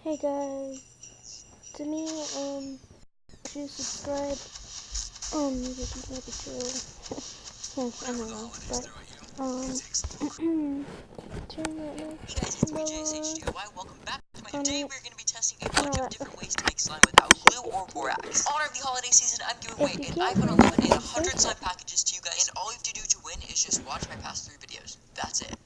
Hey guys, to me, if you subscribe, you can keep it chill. I don't know, but, turn that notification bell on, Welcome back to my comment, today we're going to be testing a and bunch all of that different stuff. ways to make slime without glue or borax. Honor of the holiday season, I'm giving away If you an can't iPhone hear me, 11 and just don't 100 slime check. packages to you guys, and all you have to do to win is just watch my past 3 videos. That's it.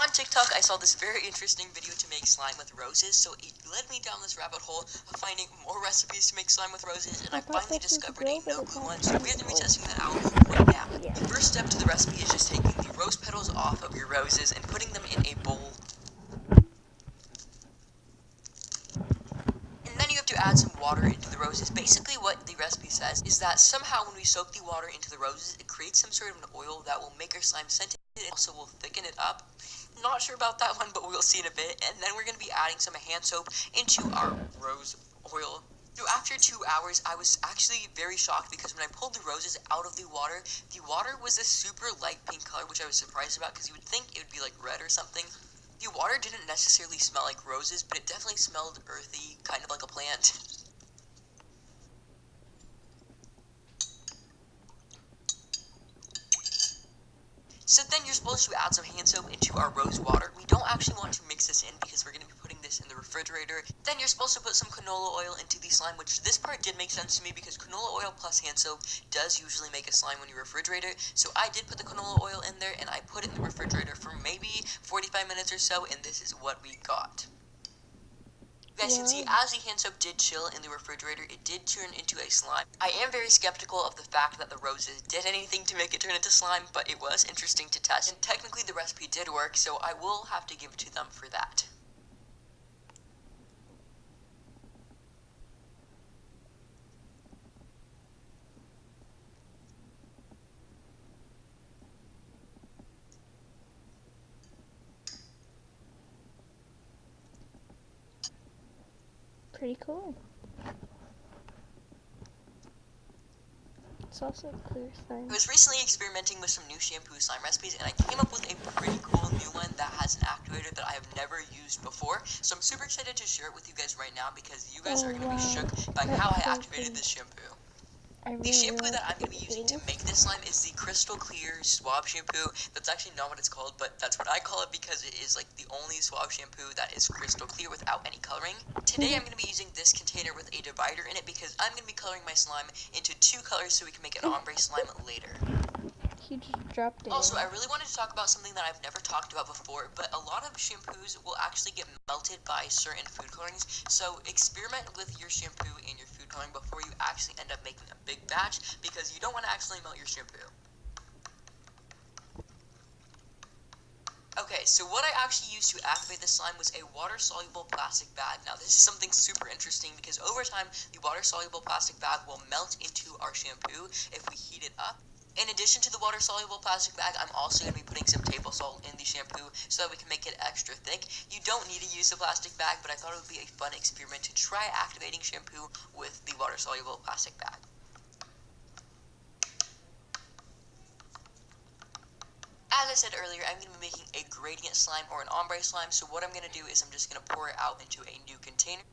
On TikTok, I saw this very interesting video to make slime with roses, so it led me down this rabbit hole of finding more recipes to make slime with roses, and I I thought finally this was a discovered a drill, but no-glue one, it's so actually we're going to be a testing toy. that out right now. Yeah. The first step to the recipe is just taking the rose petals off of your roses and putting them in a bowl. And then you have to add some water into the roses. Basically what the recipe says is that somehow when we soak the water into the roses, it creates some sort of an oil that will make our slime scented and also will thicken it up. Not sure about that one, but we'll see in a bit. And then we're going to be adding some hand soap into our rose oil. So after 2 hours, I was actually very shocked because when I pulled the roses out of the water was a super light pink color, which I was surprised about because you would think it would be like red or something. The water didn't necessarily smell like roses, but it definitely smelled earthy, kind of like a plant. So then you're supposed to add some hand soap into our rose water. We don't actually want to mix this in because we're going to be putting this in the refrigerator. Then you're supposed to put some canola oil into the slime, which this part did make sense to me because canola oil plus hand soap does usually make a slime when you refrigerate it. So I did put the canola oil in there and I put it in the refrigerator for maybe 45 minutes or so, and this is what we got. You guys can see as the hand soap did chill in the refrigerator, it did turn into a slime. I am very skeptical of the fact that the roses did anything to make it turn into slime, but it was interesting to test. And technically the recipe did work, so I will have to give it to them for that. Pretty cool. It's also clear slime. I was recently experimenting with some new shampoo slime recipes, and I came up with a pretty cool new one that has an activator that I have never used before. So I'm super excited to share it with you guys right now because you guys are going to be shook by how I activated this shampoo. The shampoo that I'm going to be using to make this slime is the Crystal Clear Suave Shampoo. That's actually not what it's called, but that's what I call it because it is like the only suave shampoo that is crystal clear without any coloring. Today I'm going to be using this container with a divider in it because I'm going to be coloring my slime into 2 colors so we can make an ombre slime later. He just dropped it. Also, I really wanted to talk about something that I've never talked about before, but a lot of shampoos will actually get melted by certain food colorings, so experiment with your shampoo and your food coloring before you actually end up making a big batch, because you don't want to accidentally melt your shampoo. Okay, so what I actually used to activate the slime was a water-soluble plastic bag. Now, this is something super interesting because over time, the water-soluble plastic bag will melt into our shampoo if we heat it up. In addition to the water-soluble plastic bag, I'm also going to be putting some table salt in the shampoo so that we can make it extra thick. You don't need to use the plastic bag, but I thought it would be a fun experiment to try activating shampoo with the water-soluble plastic bag. As I said earlier, I'm going to be making a gradient slime or an ombre slime, so what I'm going to do is I'm just going to pour it out into a new container.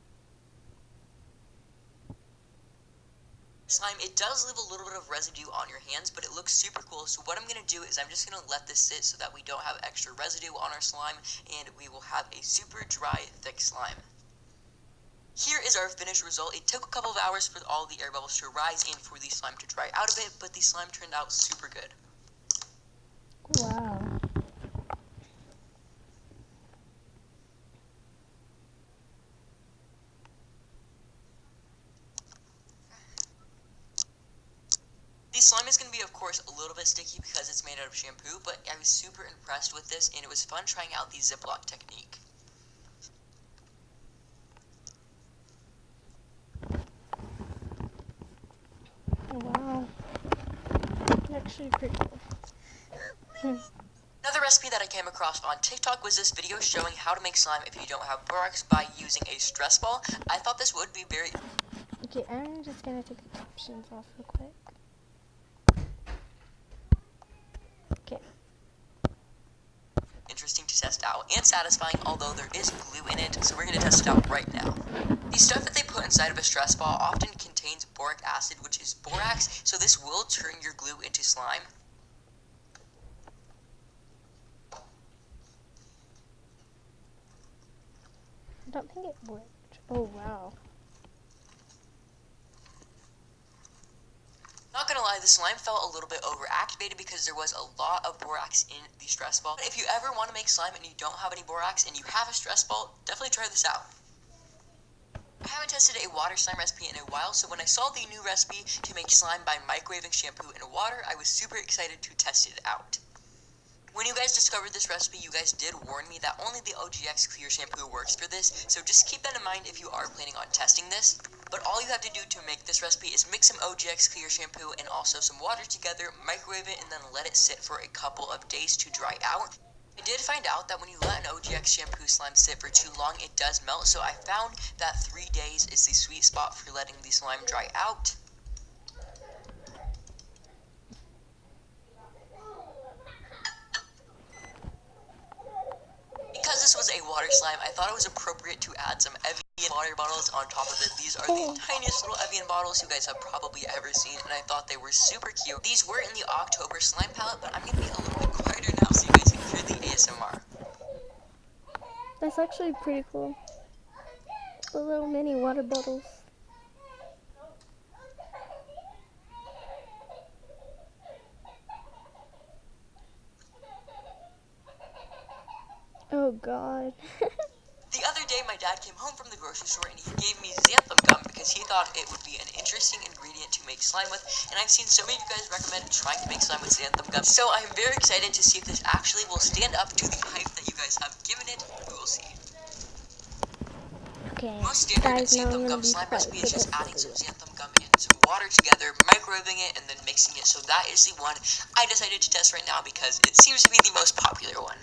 Slime, it does leave a little bit of residue on your hands, but it looks super cool, so what I'm going to do is I'm just going to let this sit so that we don't have extra residue on our slime, and we will have a super dry, thick slime. Here is our finished result. It took a couple of hours for all the air bubbles to rise and for the slime to dry out a bit, but the slime turned out super good. Wow. The slime is going to be, of course, a little bit sticky because it's made out of shampoo, but I was super impressed with this, and it was fun trying out the Ziploc technique. Wow. Actually pretty cool. Another recipe that I came across on TikTok was this video showing how to make slime if you don't have borax by using a stress ball. I thought this would be very Okay, I'm just gonna take the captions off real quick. Okay. interesting to test out and satisfying, although there is glue in it, so we're going to test it out right now. The stuff that they put inside of a stress ball often contains boric acid, which is borax, so this will turn your glue into slime. I don't think it worked. Oh, wow. Not gonna lie, the slime felt a little bit overactivated because there was a lot of borax in the stress ball. If you ever want to make slime and you don't have any borax and you have a stress ball, definitely try this out. I haven't tested a water slime recipe in a while, so when I saw the new recipe to make slime by microwaving shampoo in water, I was super excited to test it out. When you guys discovered this recipe, you guys did warn me that only the OGX Clear shampoo works for this, so just keep that in mind if you are planning on testing this. But all you have to do to make this recipe is mix some OGX Clear shampoo and also some water together, microwave it, and then let it sit for a couple of days to dry out. I did find out that when you let an OGX shampoo slime sit for too long, it does melt, so I found that 3 days is the sweet spot for letting the slime dry out. Because this was a water slime, I thought it was appropriate to add some Evian water bottles on top of it. These are the tiniest little Evian bottles you guys have probably ever seen, and I thought they were super cute. These were in the October slime palette, but I'm going to be a little bit quieter now so you guys can hear the ASMR. That's actually pretty cool. The little mini water bottles. Oh god. The other day, my dad came home from the grocery store and he gave me xanthan gum because he thought it would be an interesting ingredient to make slime with, and I've seen so many of you guys recommend trying to make slime with xanthan gum, so I'm very excited to see if this actually will stand up to the hype that you guys have given it. We will see. Okay, Most standard guys, now I'm xanthan gonna gum be slime quiet recipe for is just this adding some video. xanthan gum and some water together, microwaving it, and then mixing it, so that is the one I decided to test right now because it seems to be the most popular one.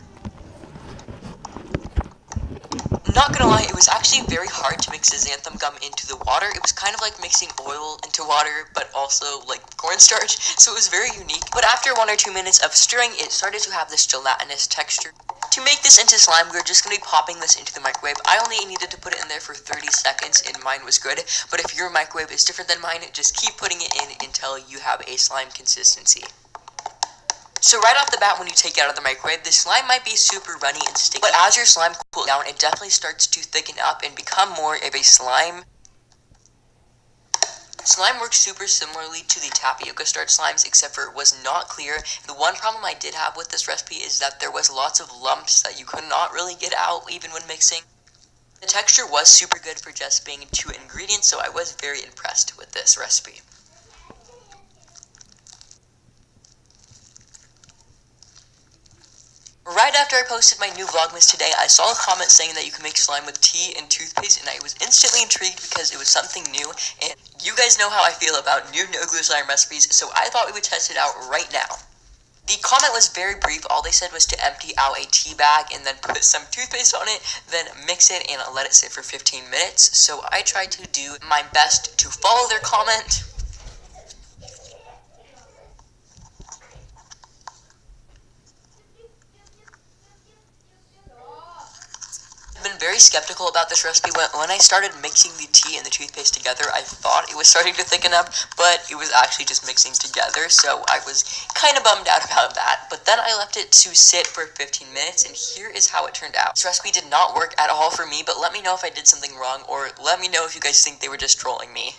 Not gonna lie, it was actually very hard to mix the xanthan gum into the water. It was kind of like mixing oil into water, but also like cornstarch, so it was very unique. But after 1 or 2 minutes of stirring, it started to have this gelatinous texture. To make this into slime, we're just going to be popping this into the microwave. I only needed to put it in there for 30 seconds, and mine was good. But if your microwave is different than mine, just keep putting it in until you have a slime consistency. So right off the bat, when you take it out of the microwave, the slime might be super runny and sticky, but as your slime cools down, it definitely starts to thicken up and become more of a slime. Slime works super similarly to the tapioca starch slimes, except for it was not clear. The one problem I did have with this recipe is that there was lots of lumps that you could not really get out even when mixing. The texture was super good for just being 2 ingredients, so I was very impressed with this recipe. Right after I posted my new Vlogmas today, I saw a comment saying that you can make slime with tea and toothpaste, and I was instantly intrigued because it was something new, and you guys know how I feel about new no-glue slime recipes, so I thought we would test it out right now. The comment was very brief. All they said was to empty out a tea bag and then put some toothpaste on it, then mix it and let it sit for 15 minutes, so I tried to do my best to follow their comment. I've been very skeptical about this recipe. When I started mixing the tea and the toothpaste together, I thought it was starting to thicken up, but it was actually just mixing together, so I was kind of bummed out about that. But then I left it to sit for 15 minutes, and here is how it turned out. This recipe did not work at all for me, but let me know if I did something wrong, or let me know if you guys think they were just trolling me.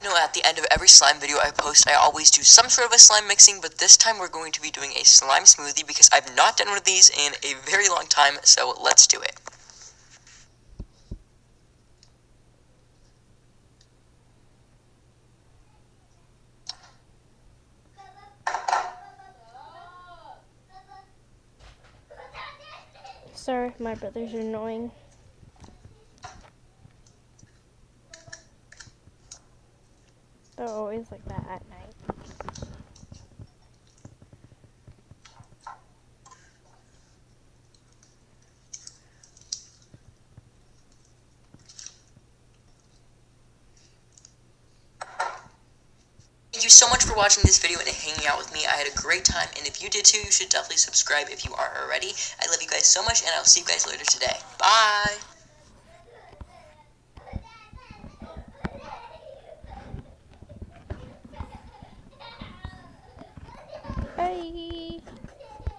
At the end of every slime video I post, I always do some sort of a slime mixing, but this time we're going to be doing a slime smoothie because I've not done one of these in a very long time, so let's do it. Sorry if my brothers are annoying. They're always like that at night. You so much for watching this video and hanging out with me. I had a great time, and if you did too, you should definitely subscribe if you are already. I love you guys so much, and I'll see you guys later today. Bye! Bye.